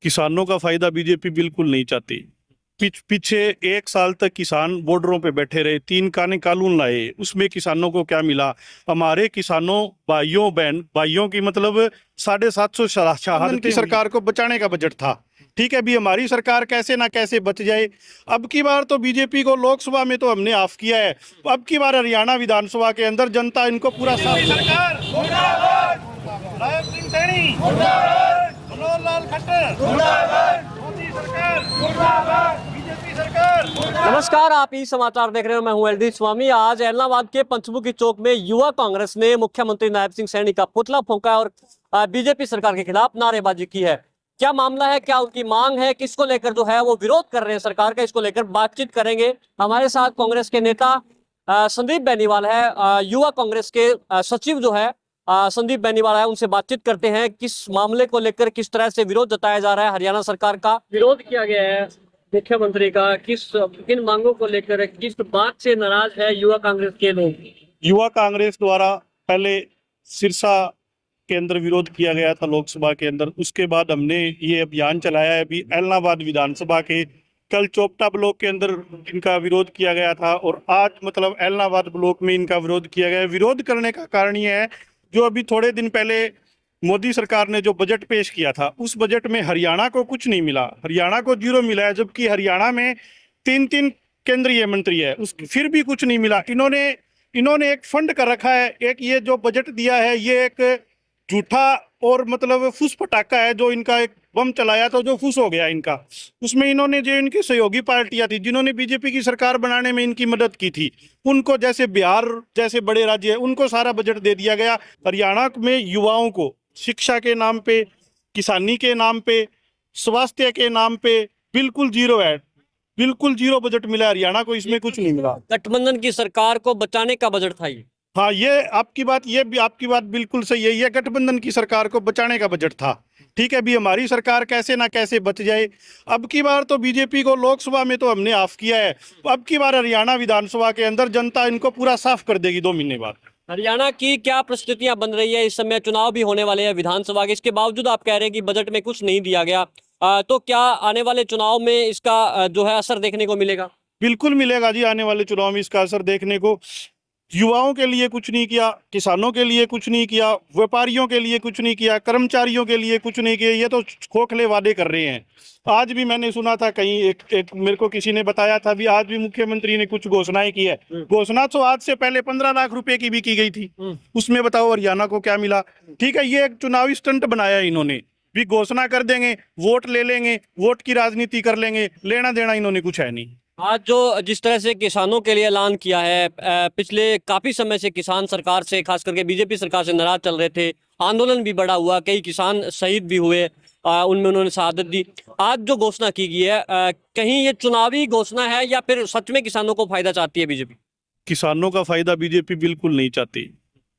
किसानों का फायदा बीजेपी बिल्कुल नहीं चाहती। पीछे 1 साल तक किसान बॉर्डरों पे बैठे रहे, 3 कानून लाए, उसमें किसानों को क्या मिला? हमारे किसानों भाइयों की मतलब 750 शहादत की सरकार को बचाने का बजट था। ठीक है, अभी हमारी सरकार कैसे ना कैसे बच जाए। अब की बार तो बीजेपी को लोकसभा में तो हमने ऑफ किया है, अब की बार हरियाणा विधानसभा के अंदर जनता इनको पूरा साथ सरकार मुर्दाबाद, नायब सिंह सैनी मुर्दाबाद, मनोहर लाल खट्टर मुर्दाबाद, मोदी सरकार मुर्दाबाद, बीजेपी सरकार मुर्दाबाद। नमस्कार, आप ई समाचार देख रहे हो। मैं हूं एलडी स्वामी। आज एलनाबाद के पंचमुखी चौक में युवा कांग्रेस ने मुख्यमंत्री नायब सिंह सैनी का पुतला फूंका और बीजेपी सरकार के खिलाफ नारेबाजी की है। क्या मामला है, क्या उनकी मांग है, किसको लेकर जो है वो विरोध कर रहे हैं सरकार का, इसको लेकर बातचीत करेंगे। हमारे साथ कांग्रेस के नेता संदीप बेनीवाल है, युवा कांग्रेस के सचिव जो है संदीप बेनीवाल है, उनसे बातचीत करते हैं। किस मामले को लेकर किस तरह से विरोध जताया जा रहा है, हरियाणा सरकार का विरोध किया गया है मुख्यमंत्री का, किन मांगों को लेकर, किस बात से नाराज है युवा कांग्रेस के लोग? युवा कांग्रेस द्वारा पहले सिरसा के अंदर विरोध किया गया था लोकसभा के अंदर, उसके बाद हमने ये अभियान चलाया है। अभी एलनाबाद विधानसभा के कल चोपटा ब्लॉक के अंदर इनका विरोध किया गया था और आज मतलब एलनाबाद ब्लॉक में इनका विरोध किया गया है। विरोध करने का कारण ये है, जो अभी थोड़े दिन पहले मोदी सरकार ने जो बजट पेश किया था, उस बजट में हरियाणा को कुछ नहीं मिला, हरियाणा को 0 मिला है, जबकि हरियाणा में 3 केंद्रीय मंत्री है, उस फिर भी कुछ नहीं मिला। इन्होंने एक फंड कर रखा है, एक ये जो बजट दिया है ये एक झूठा और मतलब फुस पटाखा है। जो इनका एक बम चलाया था जो फुस हो गया इनका, उसमें इन्होंने जो इनकी सहयोगी पार्टियां थी जिन्होंने बीजेपी की सरकार बनाने में इनकी मदद की थी, उनको जैसे बिहार जैसे बड़े राज्य है उनको सारा बजट दे दिया गया। हरियाणा में युवाओं को शिक्षा के नाम पे, किसानी के नाम पे, स्वास्थ्य के नाम पे बिल्कुल 0 है, बिल्कुल 0 बजट मिला हरियाणा को, इसमें कुछ नहीं मिला। गठबंधन की सरकार को बचाने का बजट था ये। हाँ, ये आपकी बात बिल्कुल सही है, ये गठबंधन की सरकार को बचाने का बजट था। ठीक है, अभी हमारी सरकार कैसे ना कैसे बच जाए। अब की बार तो बीजेपी को लोकसभा में तो हमने ऑफ किया है, अब की बार हरियाणा विधानसभा के अंदर जनता इनको पूरा साफ कर देगी 2 महीने बाद। हरियाणा की क्या परिस्थितियां बन रही है? इस समय चुनाव भी होने वाले हैं विधानसभा के, इसके बावजूद आप कह रहे हैं कि बजट में कुछ नहीं दिया गया, तो क्या आने वाले चुनाव में इसका जो है असर देखने को मिलेगा? बिल्कुल मिलेगा जी, आने वाले चुनाव में इसका असर देखने को। युवाओं के लिए कुछ नहीं किया, किसानों के लिए कुछ नहीं किया, व्यापारियों के लिए कुछ नहीं किया, कर्मचारियों के लिए कुछ नहीं किया, ये तो खोखले वादे कर रहे हैं। आज भी मैंने सुना था कहीं एक मेरे को किसी ने बताया था भी, आज भी मुख्यमंत्री ने कुछ घोषणाएं की है। घोषणा तो आज से पहले 15 लाख रुपए की भी की गई थी, उसमें बताओ हरियाणा को क्या मिला? ठीक है, ये एक चुनावी स्टंट बनाया इन्होंने, भी घोषणा कर देंगे, वोट ले लेंगे, वोट की राजनीति कर लेंगे, लेना देना इन्होंने कुछ है नहीं। आज जो जिस तरह से किसानों के लिए ऐलान किया है, पिछले काफी समय से किसान सरकार से, खास करके बीजेपी सरकार से नाराज चल रहे थे, आंदोलन भी बड़ा हुआ, कई किसान शहीद भी हुए, उनमें उन्होंने शहादत दी। आज जो घोषणा की गई है, कहीं ये चुनावी घोषणा है या फिर सच में किसानों को फायदा चाहती है बीजेपी? किसानों का फायदा बीजेपी बिल्कुल नहीं चाहती।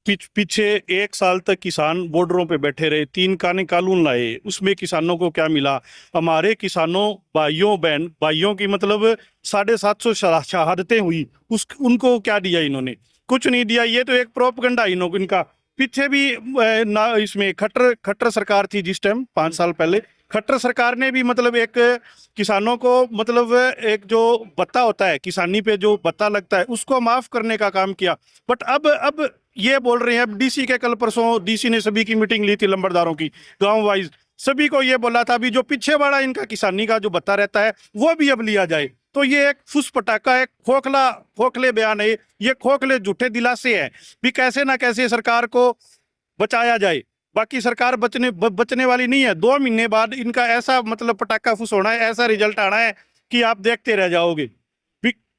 पीछे 1 साल तक किसान बॉर्डरों पे बैठे रहे, 3 कानून लाए, उसमें किसानों को क्या मिला? हमारे किसानों भाइयों की मतलब 750 शहादतें हुई, उनको क्या दिया इन्होंने? कुछ नहीं दिया। ये तो एक प्रोपगंडा इनका। पीछे भी ना इसमें खट्टर सरकार थी जिस टाइम 5 साल पहले, खट्टर सरकार ने भी मतलब एक किसानों को मतलब एक जो भत्ता होता है, किसानी पे जो भत्ता लगता है, उसको माफ करने का काम किया। बट अब ये बोल रहे हैं, अब डीसी के कल परसों डीसी ने सभी की मीटिंग ली थी, लंबरदारों की गांव वाइज, सभी को ये बोला था भी जो पीछे वाला इनका किसानी का जो भत्ता रहता है वो भी अब लिया जाए। तो ये एक फुस पटाखा, एक खोखले बयान है, ये खोखले झूठे दिलासे है भी कैसे ना कैसे सरकार को बचाया जाए। बाकी सरकार बचने वाली नहीं है। 2 महीने बाद इनका ऐसा मतलब पटाखा फुस होना है, ऐसा रिजल्ट आना है कि आप देखते रह जाओगे।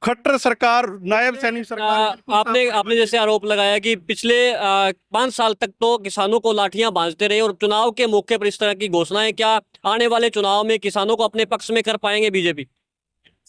खट्टर सरकार, नायब सैनिक सरकार। आपने जैसे आरोप लगाया कि पिछले 5 साल तक तो किसानों को लाठियां बांधते रहे और चुनाव के मौके पर इस तरह की घोषणाएं, क्या आने वाले चुनाव में किसानों को अपने पक्ष में कर पाएंगे बीजेपी?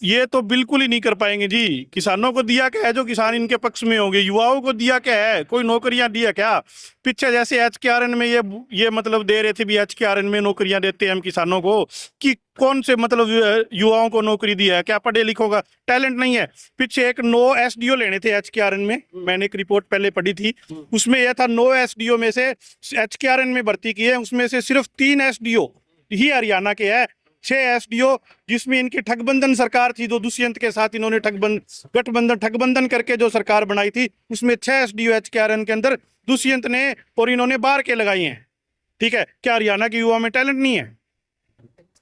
ये तो बिल्कुल ही नहीं कर पाएंगे जी। किसानों को दिया क्या है जो किसान इनके पक्ष में होंगे? युवाओं को दिया क्या है? कोई नौकरियां दिया क्या? पीछे जैसे HKRN में ये मतलब दे रहे थे भी, HKRN में नौकरियां देते हैं हम किसानों को, कि कौन से मतलब युवाओं को नौकरी दिया है? क्या पढ़े लिखों का टैलेंट नहीं है? पीछे एक 9 SDO लेने थे HKRN में, मैंने एक रिपोर्ट पहले पढ़ी थी, उसमें यह था 9 SDO में से HKRN में भर्ती किए, उसमें से सिर्फ 3 SDO ही हरियाणा के है। 6 एसडीओ, जिसमें इनकी ठगबंधन सरकार थी, जो दुष्यंत के साथ इन्होंने ठगबंधन करके जो सरकार बनाई थी, उसमें 6 एसडीओ एचकेआरएन के अंदर दुष्यंत ने और इन्होंने बाहर के लगाई हैं। ठीक है, क्या हरियाणा के युवा में टैलेंट नहीं है?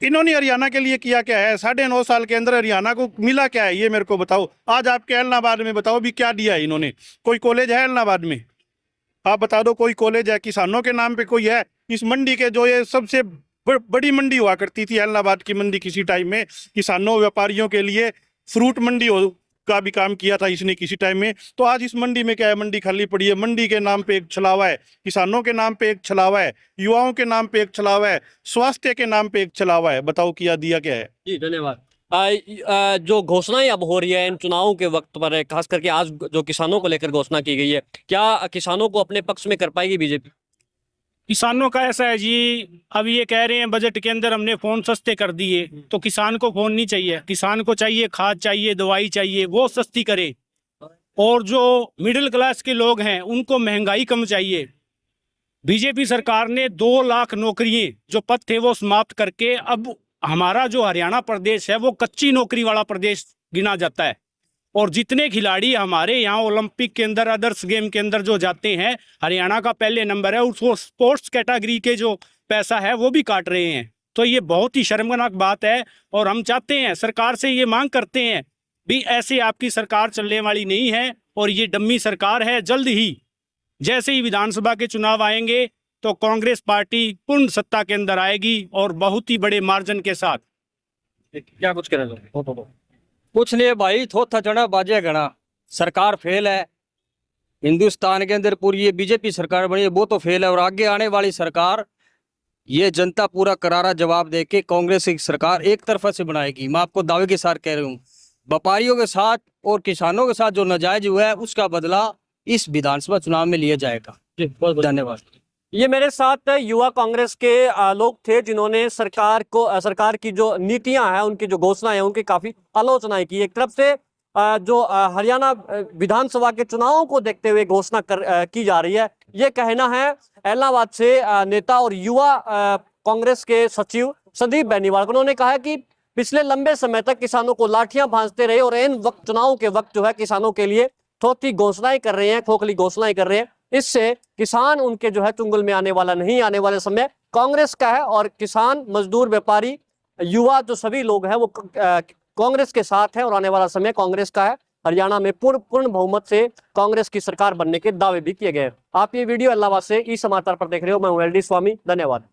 इन्होंने हरियाणा के लिए किया क्या है? 9.5 साल के अंदर हरियाणा को मिला क्या है, ये मेरे को बताओ। आज आपके एलनाबाद में बताओ भी क्या दिया है इन्होंने? कोई कॉलेज है एलनाबाद में? आप बता दो, कोई कॉलेज है? किसानों के नाम पे कोई है? इस मंडी के जो ये सबसे बड़ी मंडी हुआ करती थी एलनाबाद की मंडी, किसी टाइम में किसानों व्यापारियों के लिए फ्रूट मंडी का भी काम किया था इसने किसी टाइम में। तो आज इस मंडी में क्या है? मंडी खाली पड़ी है। मंडी के नाम पे एक छलावा है, किसानों के नाम पे एक छलावा है, युवाओं के नाम पे एक छलावा है, स्वास्थ्य के नाम पे एक छलावा है। बताओ किया दिया क्या है? जी धन्यवाद। जो घोषणाएं अब हो रही है इन चुनावों के वक्त पर, खास करके आज जो किसानों को लेकर घोषणा की गई है, क्या किसानों को अपने पक्ष में कर पाएगी बीजेपी? किसानों का ऐसा है जी, अब ये कह रहे हैं बजट के अंदर हमने फोन सस्ते कर दिए, तो किसान को फोन नहीं चाहिए, किसान को चाहिए खाद चाहिए, दवाई चाहिए, वो सस्ती करे। और जो मिडिल क्लास के लोग हैं उनको महंगाई कम चाहिए। बीजेपी सरकार ने 2 लाख नौकरियां जो पद थे वो समाप्त करके अब हमारा जो हरियाणा प्रदेश है वो कच्ची नौकरी वाला प्रदेश गिना जाता है। और जितने खिलाड़ी हमारे यहाँ ओलंपिक के अंदर, अदर्स गेम के अंदर जो जाते हैं, हरियाणा का पहले नंबर है। उसको स्पोर्ट्स कैटेगरी के जो पैसा है वो भी काट रहे हैं। तो ये बहुत ही शर्मनाक बात है। और हम चाहते हैं, सरकार से ये मांग करते हैं भी ऐसे आपकी सरकार चलने वाली नहीं है और ये डम्मी सरकार है। जल्द ही जैसे ही विधानसभा के चुनाव आएंगे तो कांग्रेस पार्टी पूर्ण सत्ता के अंदर आएगी और बहुत ही बड़े मार्जिन के साथ। क्या कुछ कहना चाहते? कुछ नहीं भाई, थोथा चढ़ा बाजे घना, सरकार फेल है। हिंदुस्तान के अंदर पूरी ये बीजेपी सरकार बनी है वो तो फेल है, और आगे आने वाली सरकार ये जनता पूरा करारा जवाब दे के कांग्रेस की सरकार एक तरफा से बनाएगी। मैं आपको दावे के साथ कह रही हूँ, व्यापारियों के साथ और किसानों के साथ जो नाजायज हुआ है उसका बदला इस विधानसभा चुनाव में लिया जाएगा। धन्यवाद। ये मेरे साथ युवा कांग्रेस के लोग थे जिन्होंने सरकार की जो नीतियां हैं, उनकी जो घोषणाएं हैं, उनकी काफी आलोचनाएं की। एक तरफ से जो हरियाणा विधानसभा के चुनावों को देखते हुए घोषणा की जा रही है, ये कहना है एलनाबाद से नेता और युवा कांग्रेस के सचिव संदीप बेनीवाल। उन्होंने कहा है कि पिछले लंबे समय तक किसानों को लाठियां भांजते रहे और इन वक्त चुनावों के वक्त जो है किसानों के लिए थोथी घोषणाएं कर रहे हैं, खोखली घोषणाएं कर रहे हैं। इससे किसान उनके जो है चुंगल में आने वाला नहीं। आने वाले समय कांग्रेस का है और किसान, मजदूर, व्यापारी, युवा जो सभी लोग हैं वो कांग्रेस के साथ है और आने वाला समय कांग्रेस का है। हरियाणा में पूर्ण बहुमत से कांग्रेस की सरकार बनने के दावे भी किए गए। आप ये वीडियो इलाहाबाद से ई समाचार पर देख रहे हो। मैं हूं LD स्वामी। धन्यवाद।